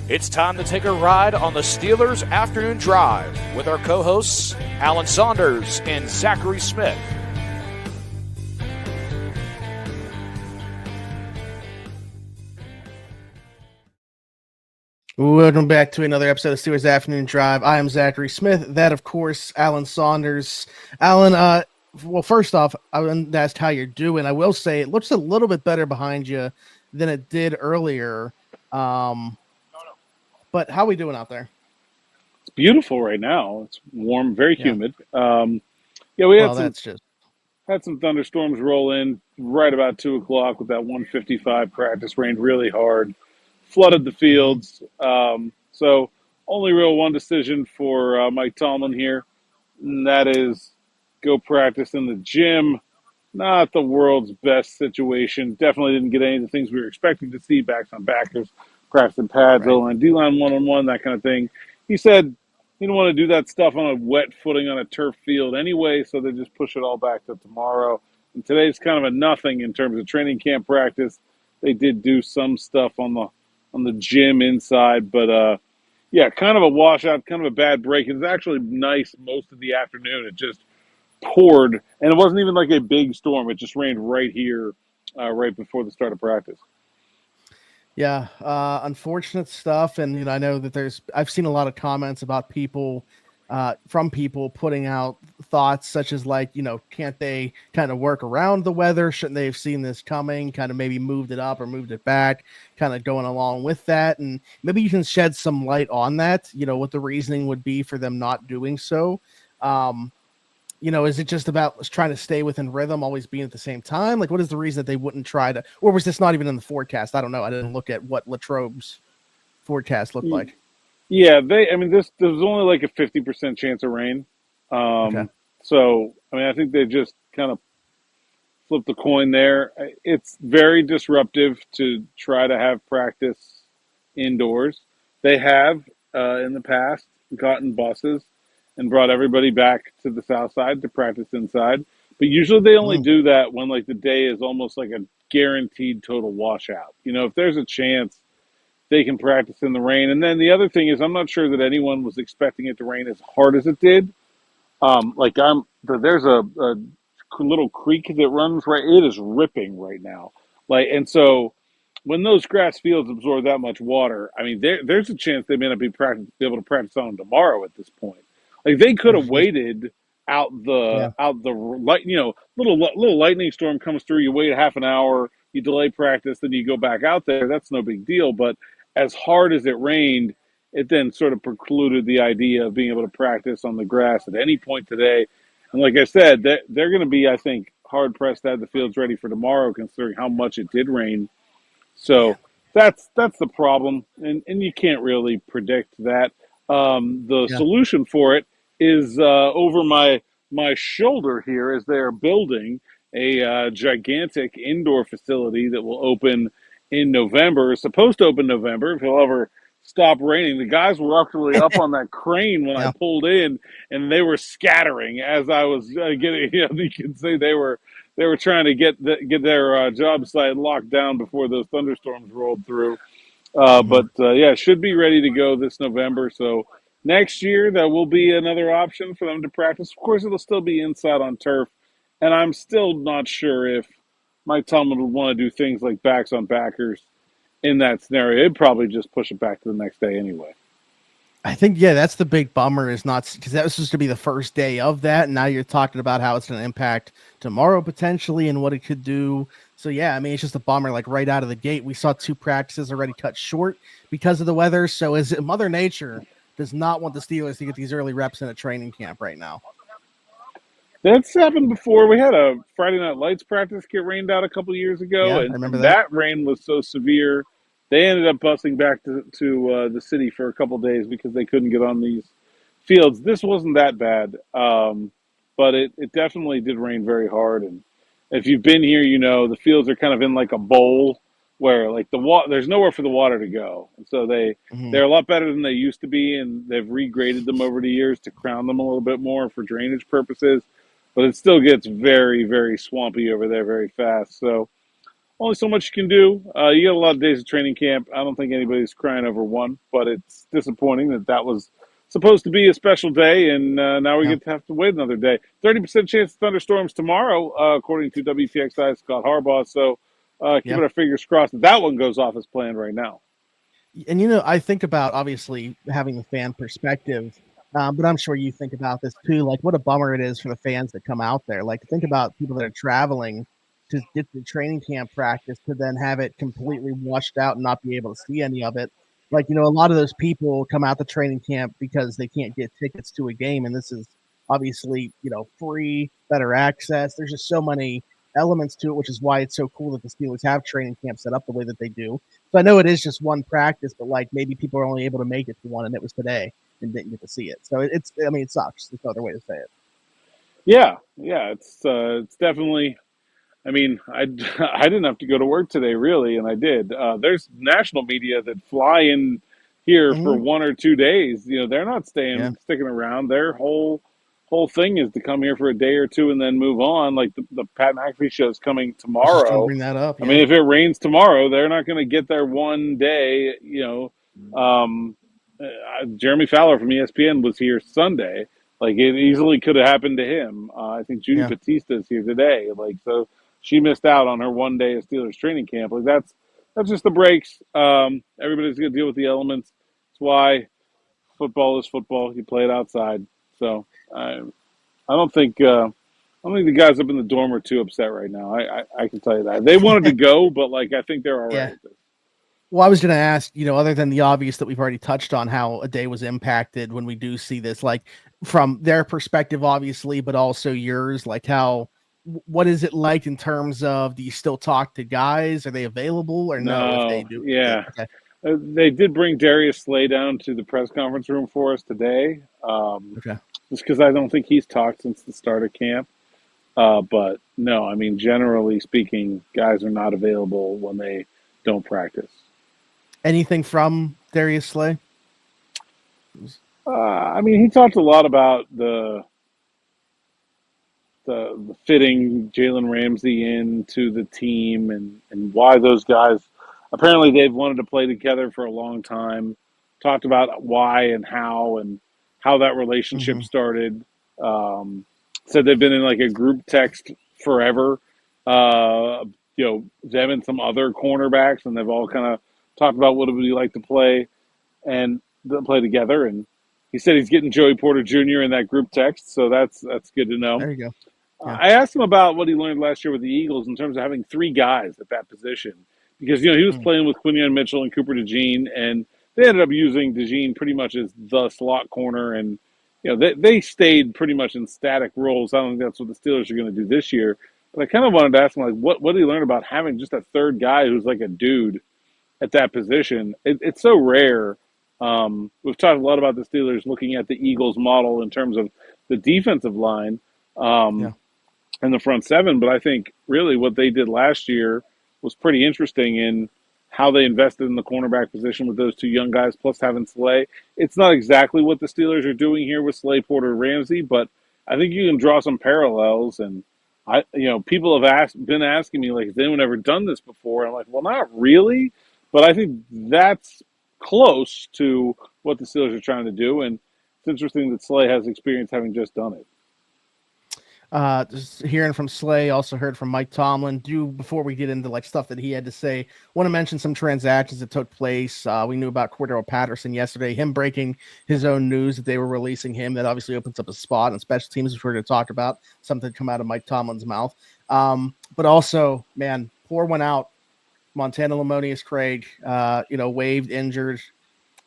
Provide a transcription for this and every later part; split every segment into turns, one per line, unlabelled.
It's time to take a ride on the Steelers Afternoon Drive with our co-hosts, Alan Saunders and Zachary Smith.
Welcome back to another episode of Steelers Afternoon Drive. I am Zachary Smith. That, of course, Alan Saunders. Alan, well, first off, I asked how you're doing. I will say it looks a little bit better behind you than it did earlier. But how are we doing out there?
It's beautiful right now. It's warm, very humid. We had some thunderstorms roll in right about 2 o'clock with that 155 practice. Rained really hard, flooded the fields. So only real one decision for Mike Tomlin here, and that is go practice in the gym. Not the world's best situation. Definitely didn't get any of the things we were expecting to see. Backs on backers, practicing pads, O-line, D-line one-on-one, that kind of thing. He said he didn't want to do that stuff on a wet footing on a turf field anyway, so they just push it all back to tomorrow. And today's kind of a nothing in terms of training camp practice. They did do some stuff on the gym inside, but kind of a washout, kind of a bad break. It was actually nice most of the afternoon. It just poured, and it wasn't even like a big storm. It just rained right here, right before the start of practice.
Yeah, unfortunate stuff. And, I know that I've seen a lot of comments about people putting out thoughts such as can't they kind of work around the weather? Shouldn't they have seen this coming, kind of maybe moved it up or moved it back, kind of going along with that? And maybe you can shed some light on that, what the reasoning would be for them not doing so. Is it just about trying to stay within rhythm, always being at the same time? Like, what is the reason that they wouldn't try to, or was this not even in the forecast? I don't know. I didn't look at what Latrobe's forecast looked like.
Yeah, this was only like a 50% chance of rain. Okay. So, I think they just kind of flipped the coin there. It's very disruptive to try to have practice indoors. They have, in the past, gotten buses and brought everybody back to the south side to practice inside. But usually they only do that when the day is almost like a guaranteed total washout. If there's a chance, they can practice in the rain. And then the other thing is, I'm not sure that anyone was expecting it to rain as hard as it did. There's a little creek that runs right. It is ripping right now. And so when those grass fields absorb that much water, there's a chance they may not be able to practice on them tomorrow at this point. They could have waited out the little lightning storm comes through. You wait half an hour, you delay practice, then you go back out there. That's no big deal. But as hard as it rained, it then sort of precluded the idea of being able to practice on the grass at any point today. And like I said, they're going to be, I think, hard pressed to have the fields ready for tomorrow, considering how much it did rain. So that's the problem, and you can't really predict that. The solution for it is over my shoulder here, as they are building a gigantic indoor facility that will open in November. It's supposed to open November if it'll ever stop raining. The guys were actually up on that crane when I pulled in, and they were scattering as I was getting. You can say they were trying to get their job site locked down before those thunderstorms rolled through. Should be ready to go this November. So next year, that will be another option for them to practice. Of course, it'll still be inside on turf, and I'm still not sure if Mike Tomlin would want to do things like backs on backers in that scenario. It'd probably just push it back to the next day anyway.
I think, that's the big bummer, is not because that was supposed to be the first day of that. And now you're talking about how it's going to impact tomorrow potentially and what it could do. So, it's just a bummer. Like right out of the gate, we saw 2 practices already cut short because of the weather. So is Mother Nature does not want the Steelers to get these early reps in a training camp right now.
That's happened before. We had a Friday Night Lights practice get rained out a couple of years ago, and
I remember
that rain was so severe, they ended up busing back to the city for a couple of days because they couldn't get on these fields. This wasn't that bad, but it definitely did rain very hard. And if you've been here, the fields are kind of in like a bowl where there's nowhere for the water to go. And so they're a lot better than they used to be, and they've regraded them over the years to crown them a little bit more for drainage purposes. But it still gets very, very swampy over there very fast. So only so much you can do. You got a lot of days of training camp. I don't think anybody's crying over one, but it's disappointing that was supposed to be a special day, and now we
Yeah.
get to have to wait another day. 30% chance of thunderstorms tomorrow, according to WTXI's Scott Harbaugh. So keeping our fingers crossed that one goes off as planned right now.
And, I think about obviously having the fan perspective, but I'm sure you think about this too. Like, what a bummer it is for the fans that come out there. Like, think about people that are traveling to get the training camp practice to then have it completely washed out and not be able to see any of it. Like, a lot of those people come out to training camp because they can't get tickets to a game. And this is obviously, free, better access. There's just so many elements to it, which is why it's so cool that the Steelers have training camp set up the way that they do. So I know it is just one practice, but like maybe people are only able to make it to one, and it was today and didn't get to see it. So it sucks. There's no other way to say it.
Yeah, it's definitely. I mean, I didn't have to go to work today, really, and I did. There's national media that fly in here for 1 or 2 days. They're not sticking around. Their whole thing is to come here for a day or two and then move on. Like the Pat McAfee show is coming
I was just gonna
tomorrow.
bring that up.
I mean, if it rains tomorrow, they're not going to get there one day. Jeremy Fowler from ESPN was here Sunday. Like, it easily could have happened to him. I think Judy Batista is here today. Like, so she missed out on her 1 day of Steelers training camp. Like, that's just the breaks. Everybody's going to deal with the elements. That's why football is football. You play it outside. So I don't think the guys up in the dorm are too upset right now. I can tell you that. They wanted to go, but like I think they're all right with this.
Well, I was going to ask, other than the obvious that we've already touched on, how a day was impacted when we do see this, like from their perspective, obviously, but also yours, like what is it like in terms of, do you still talk to guys? Are they available or no if they do?
Yeah.
Okay.
They did bring Darius Slay down to the press conference room for us today.
Okay.
Just because I don't think he's talked since the start of camp. But no, I mean, generally speaking, guys are not available when they don't practice.
Anything from Darius Slay?
I mean, he talked a lot about the fitting Jalen Ramsey into the team and why those guys, apparently they've wanted to play together for a long time. Talked about why and how that relationship started. Said they've been in like a group text forever. Them and some other cornerbacks, and they've all kind of talked about what it would be like to play together. And he said he's getting Joey Porter Jr. in that group text, so that's good to know.
There you go. Yeah.
I asked him about what he learned last year with the Eagles in terms of having three guys at that position, because he was playing with Quinion Mitchell and Cooper DeJean, and they ended up using DeJean pretty much as the slot corner, and they stayed pretty much in static roles. I don't think that's what the Steelers are going to do this year. But I kind of wanted to ask him, like, what did he learn about having just a third guy who's like a dude at that position? It's so rare. We've talked a lot about the Steelers looking at the Eagles model in terms of the defensive line and the front seven, but I think really what they did last year was pretty interesting in how they invested in the cornerback position with those two young guys, plus having Slay. It's not exactly what the Steelers are doing here with Slay, Porter, Ramsey, but I think you can draw some parallels. And people have been asking me, like, has anyone ever done this before? I'm like, well, not really, but I think that's close to what the Steelers are trying to do. And it's interesting that Slay has experience having just done it.
Just hearing from Slay, also heard from Mike Tomlin. Before we get into like stuff that he had to say, want to mention some transactions that took place. We knew about Cordarelle Patterson yesterday, him breaking his own news that they were releasing him. That obviously opens up a spot on special teams, which we're going to talk about, something come out of Mike Tomlin's mouth. But also, man, pour one out. Montana Lamonius Craig, waived, injured.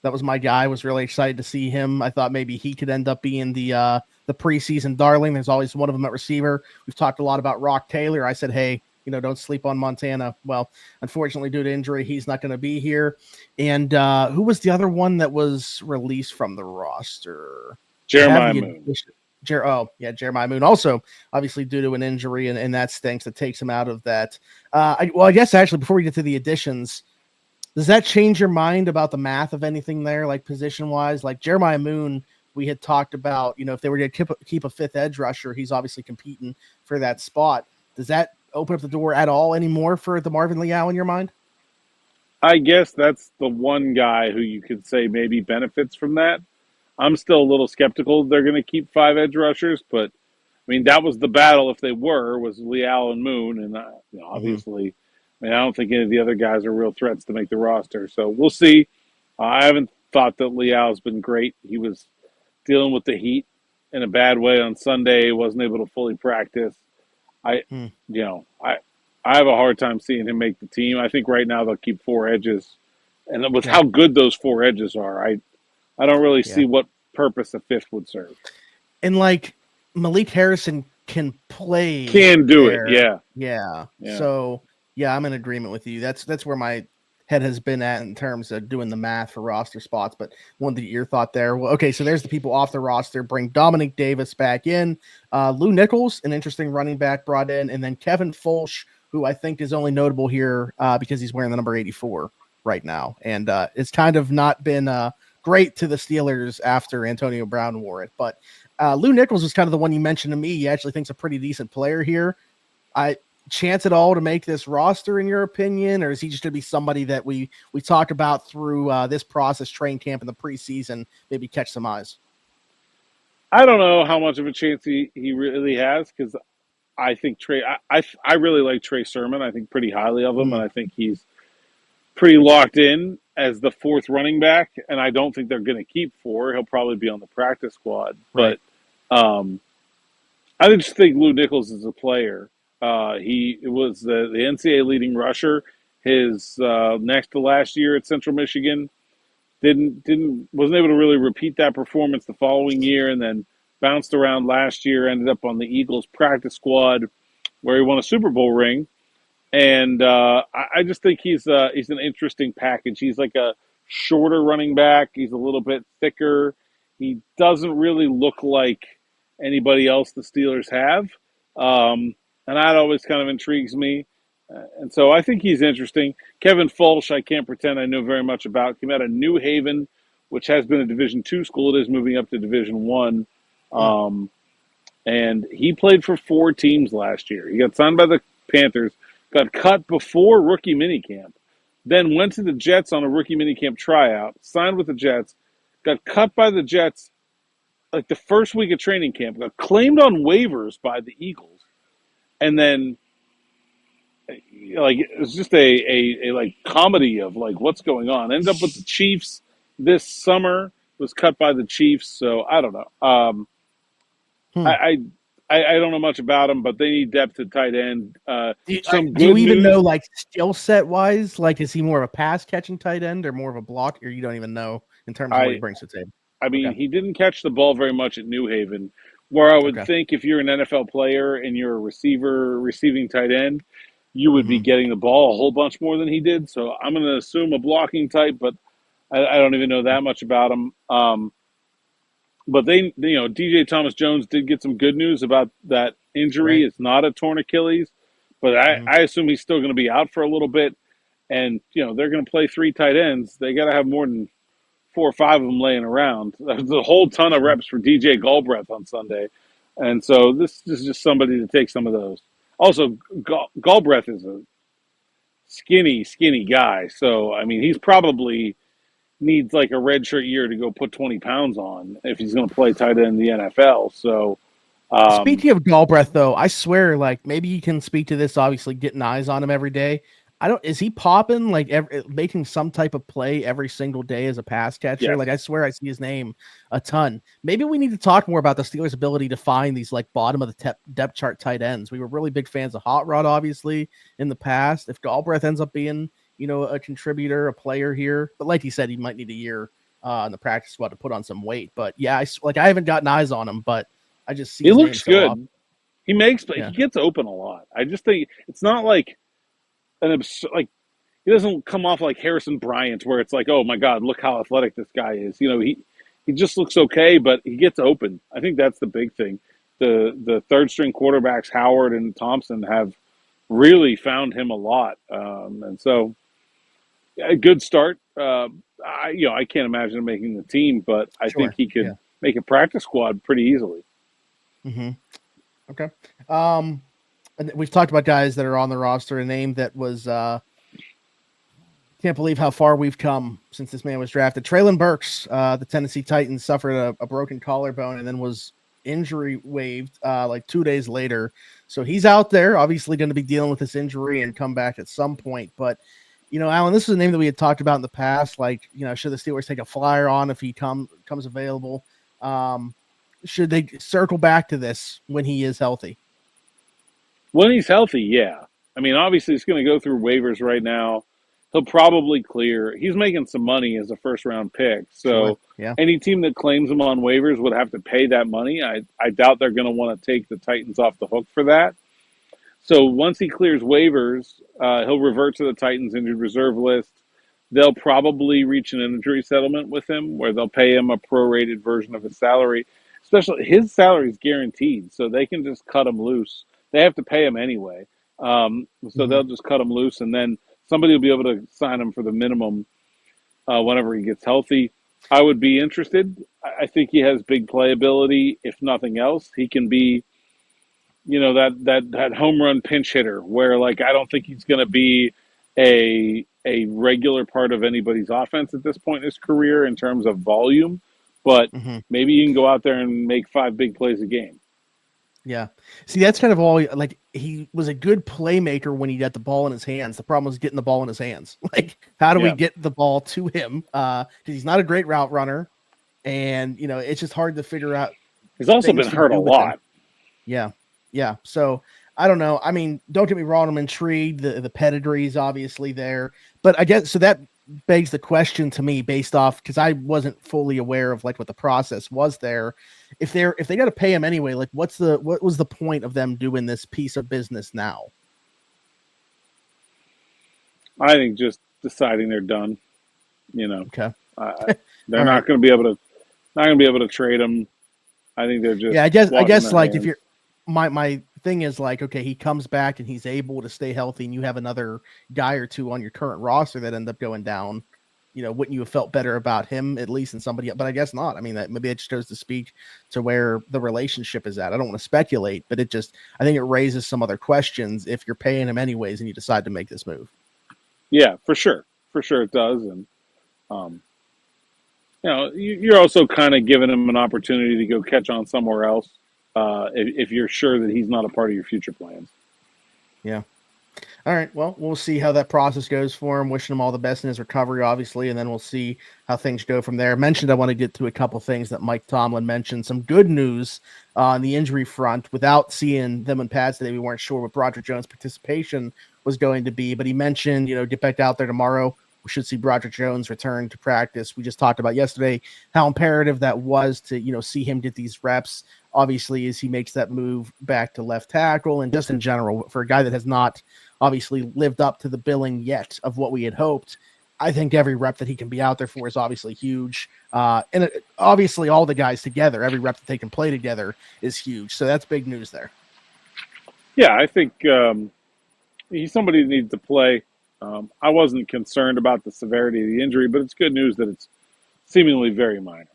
That was my guy. Was really excited to see him. I thought maybe he could end up being the preseason darling. There's always one of them at receiver. We've talked a lot about Rock Taylor. I said, hey, don't sleep on Montana. Well, unfortunately, due to injury, he's not going to be here. And who was the other one that was released from the roster?
Jeremiah Moon.
Jeremiah Moon. Also, obviously, due to an injury, and that stinks. That takes him out of that. I guess, actually, before we get to the additions, does that change your mind about the math of anything there, like position-wise? Like Jeremiah Moon, we had talked about, if they were going to keep a fifth edge rusher, he's obviously competing for that spot. Does that open up the door at all anymore for the Marvin Leal in your mind?
I guess that's the one guy who you could say maybe benefits from that. I'm still a little skeptical they're going to keep 5 edge rushers, but I mean that was the battle. If they was Leal and Moon, and obviously, I mean I don't think any of the other guys are real threats to make the roster. So we'll see. I haven't thought that Leal's been great. He was dealing with the heat in a bad way on Sunday. He wasn't able to fully practice. I have a hard time seeing him make the team. I think right now they'll keep 4 edges, and with how good those 4 edges are, I don't really see what purpose a 5th would serve.
And like Malik Harrison can play,
do
there.
it,
yeah. So I'm in agreement with you. That's where my head has been at in terms of doing the math for roster spots. But wanted to get your thought there. Well, okay, so there's the people off the roster. Bring Dominic Davis back in. Lou Nichols, an interesting running back, brought in, and then Kevin Fulch, who I think is only notable here because he's wearing the number 84 right now, and it's kind of not been great to the Steelers after Antonio Brown wore it. But Lou Nichols was kind of the one you mentioned to me. He actually thinks a pretty decent player here. Chance at all to make this roster, in your opinion, or is he just going to be somebody that we talked about through this process, training camp in the preseason, maybe catch some eyes?
I don't know how much of a chance he really has, because I think I really like Trey Sermon. I think pretty highly of him, and I think he's pretty locked in as the 4th running back, and I don't think they're going to keep 4. He'll probably be on the practice squad. Right. But I just think Lou Nichols is a player. He was the NCAA leading rusher his next to last year at Central Michigan. Wasn't able to really repeat that performance the following year, and then bounced around last year, ended up on the Eagles practice squad where he won a Super Bowl ring. And I just think he's an interesting package. He's like a shorter running back. He's a little bit thicker. He doesn't really look like anybody else the Steelers have. And that always kind of intrigues me. And so I think he's interesting. Kevin Fulch, I can't pretend I know very much about. Came out of New Haven, which has been a Division II school. It is moving up to Division I. And he played for 4 teams last year. He got signed by the Panthers, got cut before rookie minicamp, then went to the Jets on a rookie minicamp tryout, signed with the Jets, got cut by the Jets like the first week of training camp, got claimed on waivers by the Eagles, and then like it was just a like comedy of like what's going on. Ended up with the Chiefs this summer, was cut by the Chiefs, so I don't know. I don't know much about him, but they need depth at tight end.
Do you even know, like, skill set wise? Like, is he more of a pass catching tight end or more of a block? Or you don't even know in terms of what he brings to the table?
I mean, he didn't catch the ball very much at New Haven, where I would think if you're an NFL player and you're a receiving tight end, you would be getting the ball a whole bunch more than he did. So I'm going to assume a blocking type, but I don't even know that much about him. But DJ Thomas-Jones did get some good news about that injury. Right. It's not a torn Achilles, but I assume he's still going to be out for a little bit. And, they're going to play 3 tight ends. They got to have more than 4 or 5 of them laying around. There's a whole ton of reps for DJ Galbraith on Sunday. And so this is just somebody to take some of those. Also, Galbraith is a skinny guy. So, I mean, he's probably needs like a redshirt year to go put 20 pounds on if he's going to play tight end in the NFL. So,
speaking of Galbraith, though, I swear, like, maybe you can speak to this, obviously getting eyes on him every day. Is he popping, like, making some type of play every single day as a pass catcher? Yes. Like, I swear I see his name a ton. Maybe we need to talk more about the Steelers' ability to find these, like, bottom of the depth chart tight ends. We were really big fans of Hot Rod, obviously, in the past. If Galbraith ends up being, a contributor, a player here, but like you said, he might need a year in the practice squad to put on some weight. But yeah, I haven't gotten eyes on him, but I just see
he looks good. Often. He gets open a lot. I just think it's not like he doesn't come off like Harrison Bryant, where it's like, oh my God, look how athletic this guy is. He just looks okay, but he gets open. I think that's the big thing. The third string quarterbacks, Howard and Thompson, have really found him a lot, and so. A good start. I can't imagine him making the team, but I think he could make a practice squad pretty easily.
Mm-hmm. Okay. And we've talked about guys that are on the roster. A name that was can't believe how far we've come since this man was drafted. Treylon Burks, the Tennessee Titans, suffered a broken collarbone and then was injury waived like 2 days later. So he's out there, obviously going to be dealing with this injury and come back at some point. But, Alan, this is a name that we had talked about in the past. Like, should the Steelers take a flyer on if he comes available? Should they circle back to this when he is healthy?
When he's healthy, yeah. I mean, obviously, he's going to go through waivers right now. He'll probably clear. He's making some money as a first-round pick. So
Sure. Yeah.
Any team that claims him on waivers would have to pay that money. I doubt they're going to want to take the Titans off the hook for that. So once he clears waivers, he'll revert to the Titans injured reserve list. They'll probably reach an injury settlement with him where they'll pay him a prorated version of his salary. Especially his salary is guaranteed, so they can just cut him loose. They have to pay him anyway. They'll just cut him loose, and then somebody will be able to sign him for the minimum whenever he gets healthy. I would be interested. I think he has big playability. If nothing else, he can be, that home run pinch hitter where, like, I don't think he's going to be a regular part of anybody's offense at this point in his career in terms of volume. But maybe you can go out there and make 5 big plays a game.
Yeah. See, that's kind of all, like, he was a good playmaker when he got the ball in his hands. The problem was getting the ball in his hands. Like, how do we get the ball to him? Because he's not a great route runner. And, it's just hard to figure out.
He's also been hurt a lot.
Yeah. Yeah. So, I don't know. I mean, don't get me wrong. I'm intrigued. The pedigree is obviously there. But I guess, so that begs the question to me based off, because I wasn't fully aware of, like, what the process was there. If they got to pay him anyway, like, what was the point of them doing this piece of business now?
I think just deciding they're done.
Okay.
They're not going to be able to trade him. I think they're just
I guess like hands. If you're my thing is like, okay, he comes back and he's able to stay healthy, and you have another guy or two on your current roster that end up going down. Wouldn't you have felt better about him at least than somebody else? But I guess not. I mean, maybe it just goes to speak to where the relationship is at. I don't want to speculate, but I think it raises some other questions if you're paying him anyways and you decide to make this move.
Yeah, for sure. For sure it does. And, you're also kind of giving him an opportunity to go catch on somewhere else if you're sure that he's not a part of your future plans.
Yeah. All right. Well, we'll see how that process goes for him. Wishing him all the best in his recovery, obviously, and then we'll see how things go from there. I want to get to a couple things that Mike Tomlin mentioned. Some good news on the injury front. Without seeing them in pads today, we weren't sure what Broderick Jones' participation was going to be, but he mentioned, get back out there tomorrow. We should see Broderick Jones return to practice. We just talked about yesterday how imperative that was to, see him get these reps, obviously, as he makes that move back to left tackle, and just in general, for a guy that has not obviously lived up to the billing yet of what we had hoped. I think every rep that he can be out there for is obviously huge. Obviously all the guys together, every rep that they can play together is huge. So that's big news there.
Yeah, I think he's somebody that needs to play. I wasn't concerned about the severity of the injury, but it's good news that it's seemingly very minor.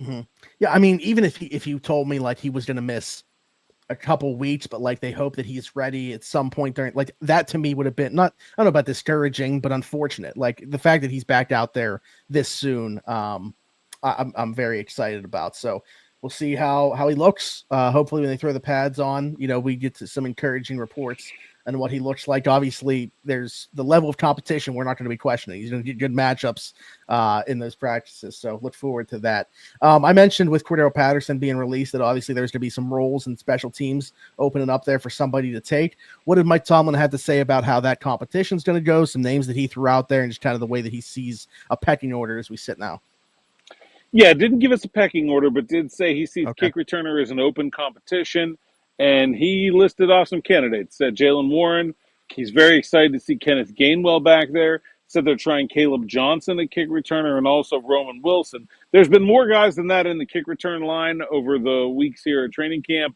Mm-hmm. Yeah, I mean, even if you told me like he was going to miss a couple weeks, but like they hope that he's ready at some point during, like, that to me would have been not, I don't know about discouraging, but unfortunate. Like the fact that he's back out there this soon, I'm very excited about. So we'll see how he looks. Hopefully when they throw the pads on, we get to some encouraging reports and what he looks like. Obviously, there's the level of competition we're not going to be questioning. He's going to get good matchups in those practices, so look forward to that. I mentioned with Cordarelle Patterson being released that obviously there's going to be some roles in special teams opening up there for somebody to take. What did Mike Tomlin have to say about how that competition is going to go, some names that he threw out there, and just kind of the way that he sees a pecking order as we sit now?
Yeah, didn't give us a pecking order, but did say he sees kick returner as an open competition. And he listed off some candidates. Said Jalen Warren. He's very excited to see Kenneth Gainwell back there. Said they're trying Caleb Johnson at kick returner and also Roman Wilson. There's been more guys than that in the kick return line over the weeks here at training camp.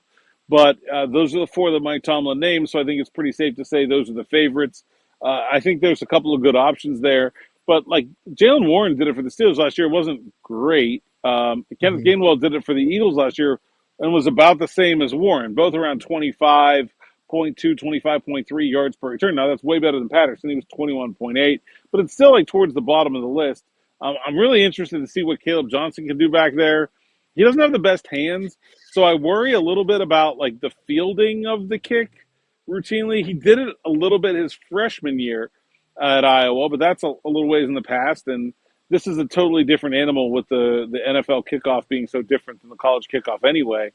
But those are the 4 that Mike Tomlin named, so I think it's pretty safe to say those are the favorites. I think there's a couple of good options there. But, like, Jalen Warren did it for the Steelers last year. It wasn't great. Kenneth Gainwell did it for the Eagles last year and was about the same as Warren, both around 25, 25.3 yards per return. Now, that's way better than Patterson. He was 21.8, but it's still like towards the bottom of the list. I'm really interested to see what Caleb Johnson can do back there. He doesn't have the best hands, so I worry a little bit about like the fielding of the kick routinely. He did it a little bit his freshman year at Iowa, but that's a little ways in the past, and this is a totally different animal with the NFL kickoff being so different than the college kickoff anyway.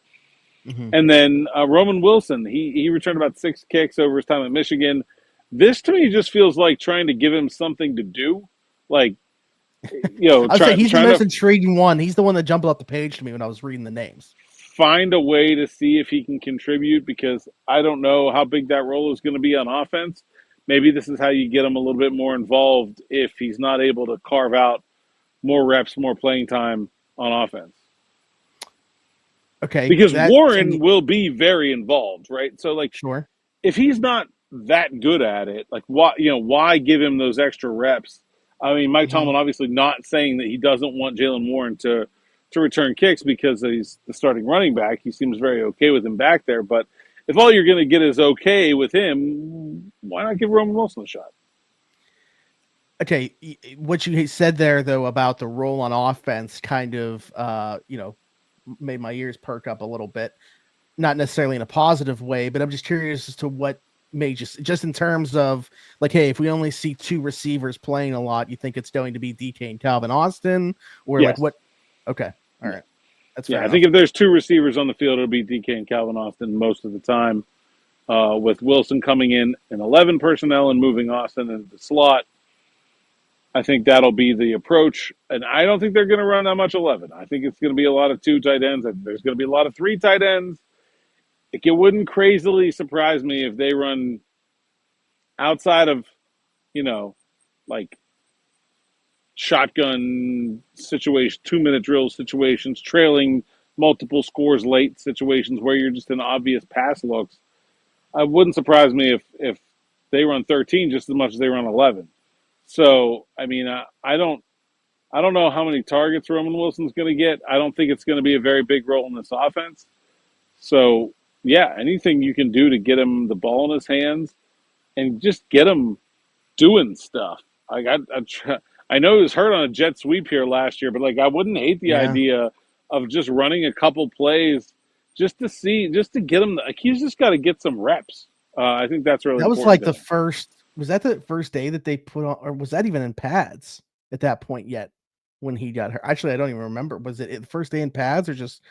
Mm-hmm.
And then Roman Wilson, he returned about 6 kicks over his time at Michigan. This to me just feels like trying to give him something to do. Like,
I'd say he's the most intriguing one. He's the one that jumped off the page to me when I was reading the names.
Find a way to see if he can contribute, because I don't know how big that role is going to be on offense. Maybe this is how you get him a little bit more involved if he's not able to carve out more reps, more playing time on offense.
Okay.
Because Warren will be very involved, right? So, like,
sure,
if he's not that good at it, like, why give him those extra reps? I mean, Mike Tomlin obviously not saying that he doesn't want Jalen Warren to return kicks because he's the starting running back. He seems very okay with him back there. But if all you're going to get is okay with him, why not give Roman Wilson a shot?
Okay, what you said there, though, about the role on offense kind of, made my ears perk up a little bit. Not necessarily in a positive way, but I'm just curious as to what made just in terms of, like, hey, if we only see 2 receivers playing a lot, you think it's going to be DK and Calvin Austin? Or
yes.
like what? Okay, all right. That's fair
I
enough.
think if there's 2 receivers on the field, it'll be DK and Calvin Austin most of the time, with Wilson coming in 11 personnel and moving Austin into the slot. I think that'll be the approach, and I don't think they're going to run that much 11. I think it's going to be a lot of 2 tight ends. There's going to be a lot of 3 tight ends. It wouldn't crazily surprise me if they run outside of, like shotgun situation, 2-minute drill situations, trailing multiple scores late situations where you're just in obvious pass looks. It wouldn't surprise me if they run 13 just as much as they run 11. So, I mean, I don't know how many targets Roman Wilson's going to get. I don't think it's going to be a very big role in this offense. So, yeah, anything you can do to get him the ball in his hands and just get him doing stuff. Like I know he was hurt on a jet sweep here last year, but like I wouldn't hate the idea of just running a couple plays just to get him. Like, he's just got to get some reps. I think that's really important.
That was like the first. Was that the first day that they put on, or was that even in pads at that point yet when he got hurt? Actually, I don't even remember. Was it the first day in pads or just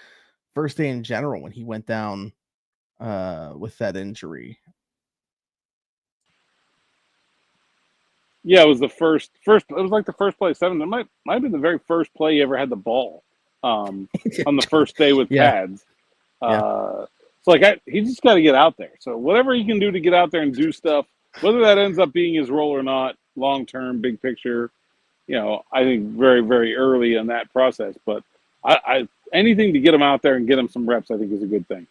first day in general when he went down with that injury?
Yeah, it was the first. It was like the first play 7. It might have been the very first play he ever had the ball on the first day with pads. So like he just got to get out there. So whatever he can do to get out there and do stuff, whether that ends up being his role or not, long term, big picture, I think very, very early in that process. But I anything to get him out there and get him some reps, I think is a good thing.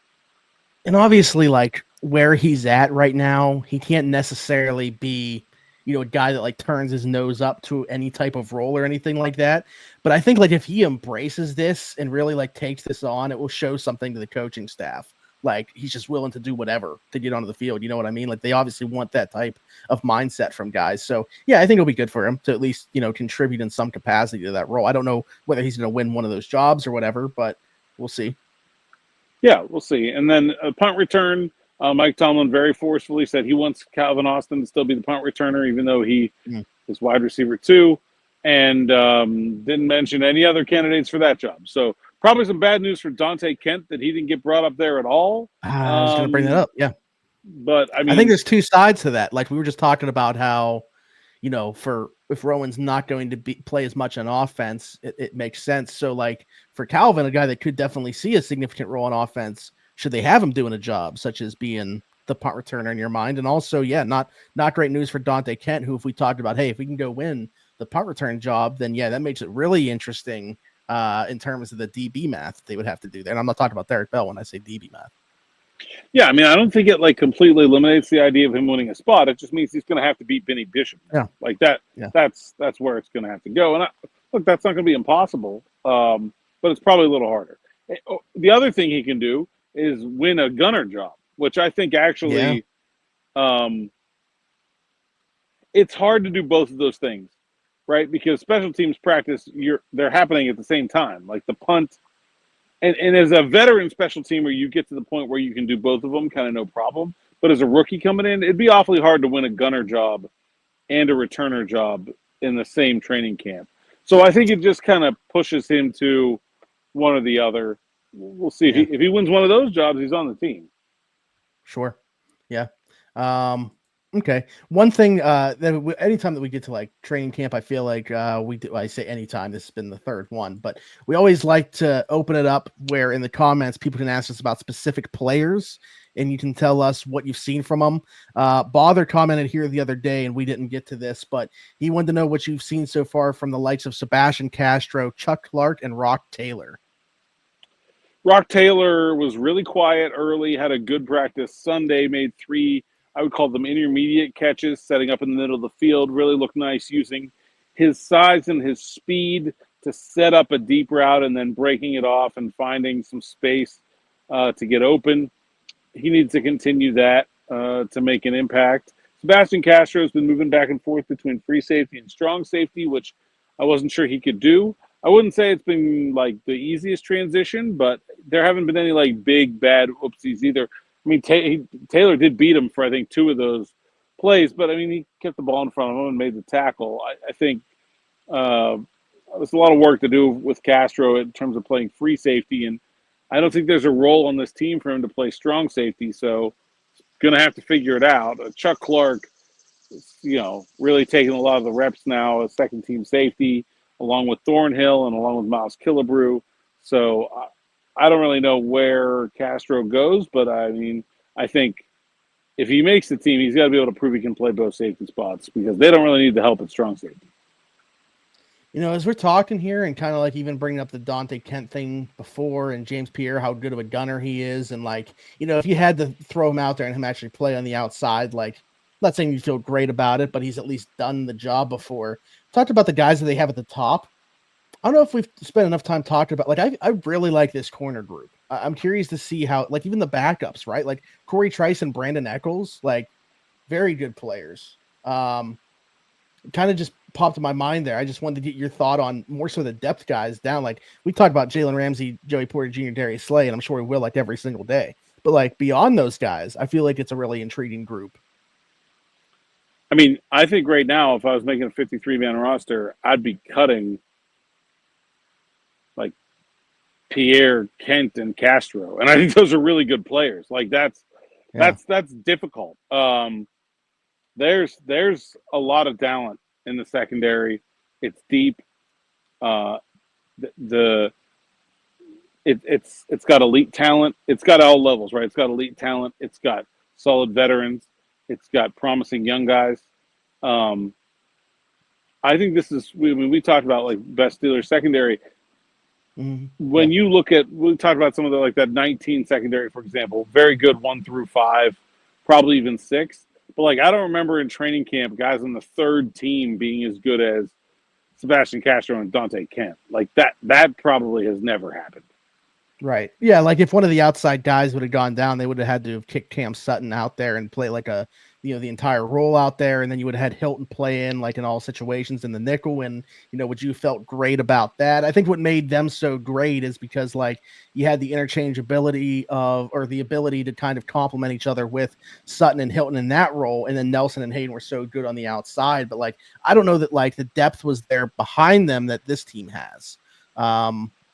And obviously, like where he's at right now, he can't necessarily be, a guy that like turns his nose up to any type of role or anything like that. But I think like if he embraces this and really like takes this on, it will show something to the coaching staff. Like he's just willing to do whatever to get onto the field. You know what I mean? Like they obviously want that type of mindset from guys. So yeah, I think it'll be good for him to at least, contribute in some capacity to that role. I don't know whether he's going to win one of those jobs or whatever, but we'll see.
Yeah, we'll see. And then a punt return, Mike Tomlin very forcefully said he wants Calvin Austin to still be the punt returner, even though he is wide receiver 2, and didn't mention any other candidates for that job. So probably some bad news for Dante Kent that he didn't get brought up there at all.
I was going to bring that up, yeah.
But I mean,
I think there's 2 sides to that. Like we were just talking about how, for if Rowan's not going to play as much on offense, it makes sense. So like for Calvin, a guy that could definitely see a significant role on offense, should they have him doing a job such as being the punt returner in your mind? And also, yeah, not great news for Dante Kent, who if we talked about, hey, if we can go win the punt return job, then yeah, that makes it really interesting in terms of the DB math they would have to do there. And I'm not talking about Derek Bell when I say DB math.
Yeah, I mean, I don't think it like completely eliminates the idea of him winning a spot. It just means he's going to have to beat Benny Bishop.
Yeah,
like that. Yeah. That's where it's going to have to go. And look, that's not going to be impossible, but it's probably a little harder. The other thing he can do is win a gunner job, which I think actually it's hard to do both of those things, right? Because special teams practice, they're happening at the same time, like the punt. And as a veteran special teamer, you get to the point where you can do both of them kind of no problem. But as a rookie coming in, it'd be awfully hard to win a gunner job and a returner job in the same training camp. So I think it just kind of pushes him to one or the other. We'll see. If he wins one of those jobs, he's on the team.
Sure. Yeah. Okay. One thing anytime that we get to like training camp, I feel like I say anytime, this has been the third one, but we always like to open it up where in the comments people can ask us about specific players and you can tell us what you've seen from them. Bother commented here the other day, and we didn't get to this, but he wanted to know what you've seen so far from the likes of Sebastian Castro, Chuck Clark, and Rock Taylor.
Rock Taylor was really quiet early, had a good practice Sunday, made 3, I would call them intermediate catches, setting up in the middle of the field, really looked nice using his size and his speed to set up a deep route and then breaking it off and finding some space to get open. He needs to continue that to make an impact. Sebastian Castro has been moving back and forth between free safety and strong safety, which I wasn't sure he could do. I wouldn't say it's been like the easiest transition, but there haven't been any like big bad oopsies either. I mean, Taylor did beat him for I think 2 of those plays, but I mean he kept the ball in front of him and made the tackle. I think there's a lot of work to do with Castro in terms of playing free safety, and I don't think there's a role on this team for him to play strong safety. So, going to have to figure it out. Chuck Clark, really taking a lot of the reps now as second team safety, along with Thornhill and along with Miles Killebrew. So I don't really know where Castro goes, but I mean, I think if he makes the team, he's got to be able to prove he can play both safety spots because they don't really need the help at strong safety.
As we're talking here and kind of like even bringing up the Dante Kent thing before and James Pierre, how good of a gunner he is. And like, if you had to throw him out there and him actually play on the outside, like, not saying you feel great about it, but he's at least done the job before. Talked about the guys that they have at the top. I don't know if we've spent enough time talking about, like, I really like this corner group. I'm curious to see how, like, even the backups, right? Like Corey Trice and Brandon Eccles, like, very good players. Kind of just popped in my mind there. I just wanted to get your thought on more so the depth guys down. Like, we talked about Jalen Ramsey, Joey Porter Jr., Darius Slay, and I'm sure we will like every single day. But, like, beyond those guys, I feel like it's a really intriguing group.
I mean, I think right now, if I was making a 53-man roster, I'd be cutting like Pierre, Kent, and Castro, and I think those are really good players. Like that's difficult. There's a lot of talent in the secondary. It's deep. It's got elite talent. It's got all levels, right? It's got elite talent. It's got solid veterans. It's got promising young guys. I think this is, we talked about like best Steelers secondary. Mm-hmm. When you look at, we talked about some of the, like that 19 secondary, for example, very good 1 through 5, probably even 6. But like, I don't remember in training camp guys on the third team being as good as Sebastian Castro and Dante Kent. Like that probably has never happened.
Right. Yeah. Like if one of the outside guys would have gone down, they would have had to have kicked Cam Sutton out there and play like the entire role out there. And then you would have had Hilton play in like in all situations in the nickel. And, would you felt great about that? I think what made them so great is because like you had the interchangeability or the ability to kind of complement each other with Sutton and Hilton in that role. And then Nelson and Hayden were so good on the outside, but like, I don't know that like the depth was there behind them that this team has.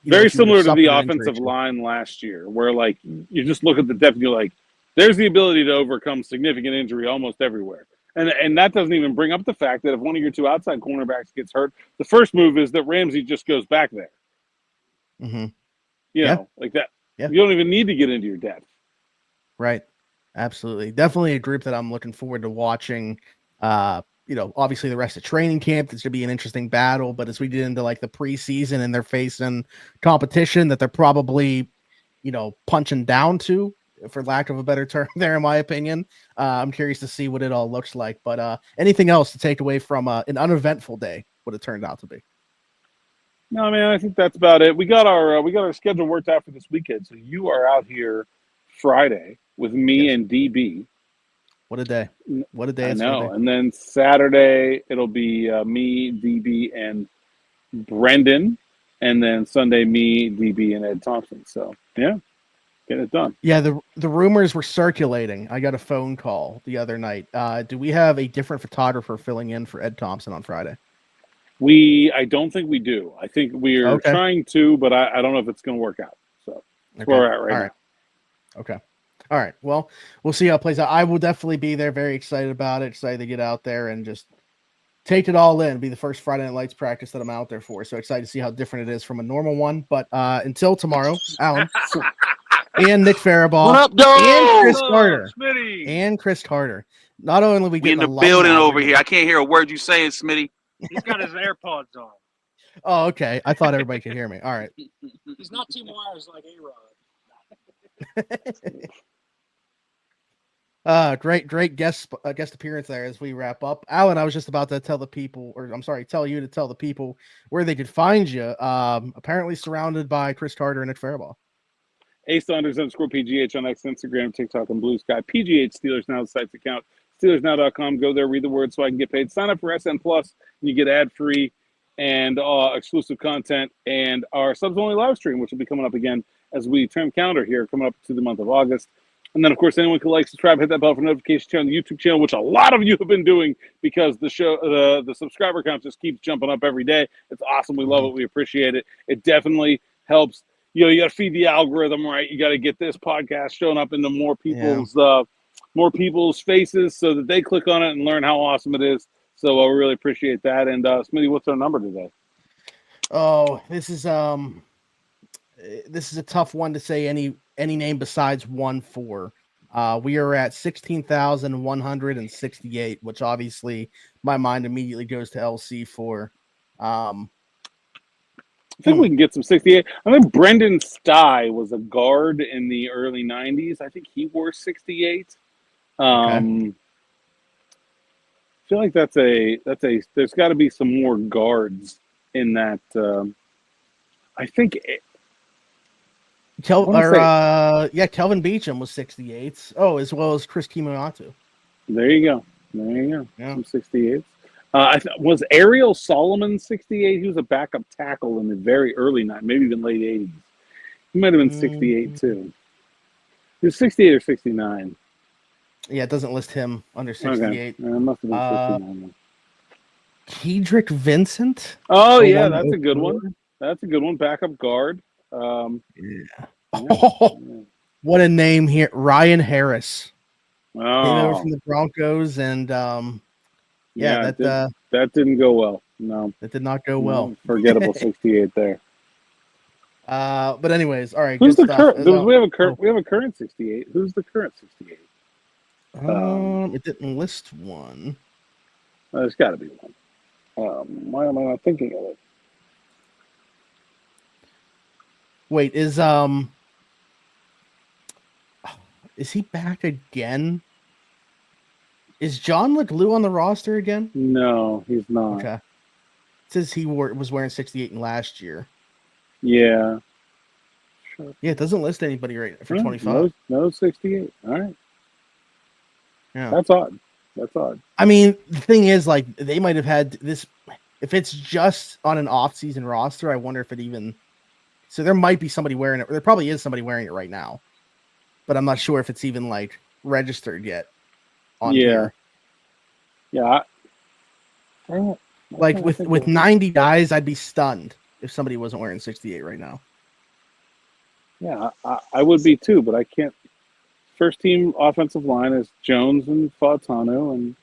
Very similar to the offensive line last year, where like you just look at the depth and you're like, there's the ability to overcome significant injury almost everywhere. And that doesn't even bring up the fact that if one of your 2 outside cornerbacks gets hurt, the first move is that Ramsey just goes back there.
Mm-hmm.
Like that.
Yeah.
You don't even need to get into your depth.
Right. Absolutely. Definitely a group that I'm looking forward to watching. Obviously the rest of training camp, this should be an interesting battle, but as we get into like the preseason and they're facing competition that they're probably, punching down to, for lack of a better term there, in my opinion. I'm curious to see what it all looks like, but anything else to take away from an uneventful day, what it turned out to be?
No, man, I think that's about it. We got our schedule worked out for this weekend. So you are out here Friday. with me and DB.
What a day. What a day.
I
it's
know.
gonna be.
And then Saturday, it'll be me, DB, and Brendan. And then Sunday, me, DB, and Ed Thompson. So, yeah, get it done.
Yeah, the rumors were circulating. I got a phone call the other night. Do we have a different photographer filling in for Ed Thompson on Friday?
I don't think we do. I think we're trying to, but I don't know if it's going to work out. So that's where we're at right now.
Okay. All right. Well, we'll see how it plays out. I will definitely be there. Very excited about it. Excited to get out there and just take it all in. Be the first Friday Night Lights practice that I'm out there for. So excited to see how different it is from a normal one. But until tomorrow, Alan and Nick Faribault
what up, dog?
and Chris Carter.
Smitty.
And Chris Carter. Not only we
in the building over here. I can't hear a word you saying, Smitty.
He's got his AirPods on.
Oh, okay. I thought everybody could hear me. All right.
He's not Team Wires like A-Rod.
Great guest appearance there as we wrap up. Alan, I was just about to tell you to tell the people where they could find you. Apparently surrounded by Chris Carter and Nick Faribault.
Saunders_PGH on X, Instagram, TikTok, and Blue Sky. PGH Steelers Now, the site's account. SteelersNow.com. Go there, read the word so I can get paid. Sign up for SN Plus, and you get ad-free and exclusive content and our subs-only live stream, which will be coming up again as we turn calendar here, coming up to the month of August. And then, of course, anyone can like, subscribe, hit that bell for notifications on the YouTube channel, which a lot of you have been doing because the show, the subscriber count just keeps jumping up every day. It's awesome. We love it. We appreciate it. It definitely helps. You know, you got to feed the algorithm, right? You got to get this podcast showing up into more people's faces so that they click on it and learn how awesome it is. So we really appreciate that. And Smitty, what's our number today?
Oh, this is a tough one to say any name besides 1-4. We are at 16,168, which obviously my mind immediately goes to LC for.
I think we can get some 68. I think Brendan Stye was a guard in the early 90s. I think he wore 68. I feel like that's a there's got to be some more guards in that. I think
Kelvin Beachum was 68. Oh, as well as Chris Kimoyatu.
There you go. Yeah. Some 68s. Was Ariel Solomon 68? He was a backup tackle in the very early maybe even late 80s. He might have been 68 too. He was 68 or 69.
Yeah, it doesn't list him under 68.
Okay. It must have been 69.
Kedrick Vincent.
Oh, yeah, that's a good one. That's a good one. Backup guard.
What a name here. Ryan Harris. Came over from the Broncos, and that
didn't go well. No.
That did not go well.
Forgettable 68 there.
But anyways, all right.
Who's the current? We have a current 68. Who's the current 68?
It didn't list one.
There's got to be one. Why am I not thinking of it?
Wait, is he back again? Is John LeGlue on the roster again?
No, he's not.
Okay. It says he was wearing 68 in last year.
Yeah.
Sure. Yeah, it doesn't list anybody right for 25.
No 68. All right.
Yeah.
That's odd.
I mean, the thing is, like, they might have had this. If it's just on an off-season roster, I wonder if it even. So there might be somebody wearing it. There probably is somebody wearing it right now, but I'm not sure if it's even like registered yet. On here.
Yeah.
Like with 90 guys, I'd be stunned if somebody wasn't wearing 68 right now.
Yeah, I would be too, but I can't. First team offensive line is Jones and Fautano and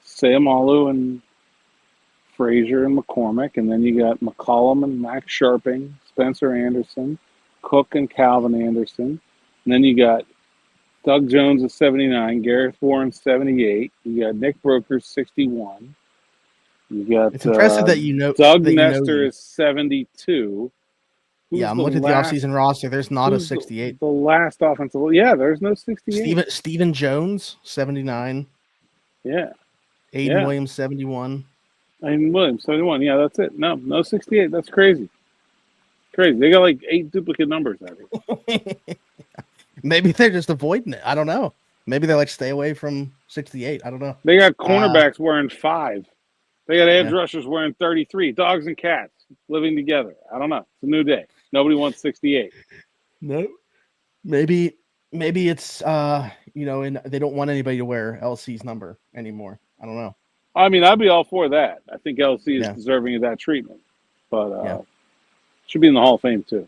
Sayamalu and Frazier and McCormick, and then you got McCollum and Max Sharping, Spencer Anderson, Cook and Calvin Anderson, and then you got Doug Jones is 79, Gareth Warren 78, you got Nick Brokers 61, you got
it's impressive that you know
Doug Nestor is 72.
I'm looking at the offseason roster. There's not a 68.
The last offensive. Yeah, there's no 68.
Stephen Jones, 79.
Yeah.
Aiden Williams, 71.
Aiden Williams, 71. Yeah, that's it. No 68. That's crazy. Crazy. They got like 8 duplicate numbers out of it.
Maybe they're just avoiding it. I don't know. Maybe they're like, stay away from 68. I don't know.
They got cornerbacks wearing 5. They got edge
Yeah.
rushers wearing 33. Dogs and cats living together. I don't know. It's a new day. Nobody wants 68.
No. Maybe it's and they don't want anybody to wear LC's number anymore. I don't know.
I mean, I'd be all for that. I think LC is
Yeah.
deserving of that treatment. But should be in the Hall of Fame too.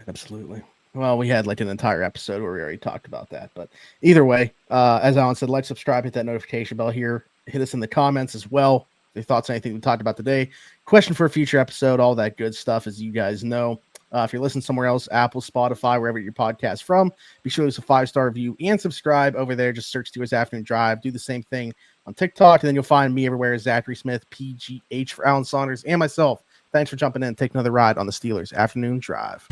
Absolutely. Well, we had like an entire episode where we already talked about that. But either way, as Alan said, like, subscribe, hit that notification bell here. Hit us in the comments as well. Your thoughts on anything we talked about today. Question for a future episode, all that good stuff, as you guys know. If you're listening somewhere else, Apple, Spotify, wherever your podcast from, be sure to leave a 5-star review and subscribe over there. Just search Steelers Afternoon Drive. Do the same thing on TikTok, and then you'll find me everywhere as Zachary Smith, PGH for Alan Saunders and myself. Thanks for jumping in and taking another ride on the Steelers Afternoon Drive.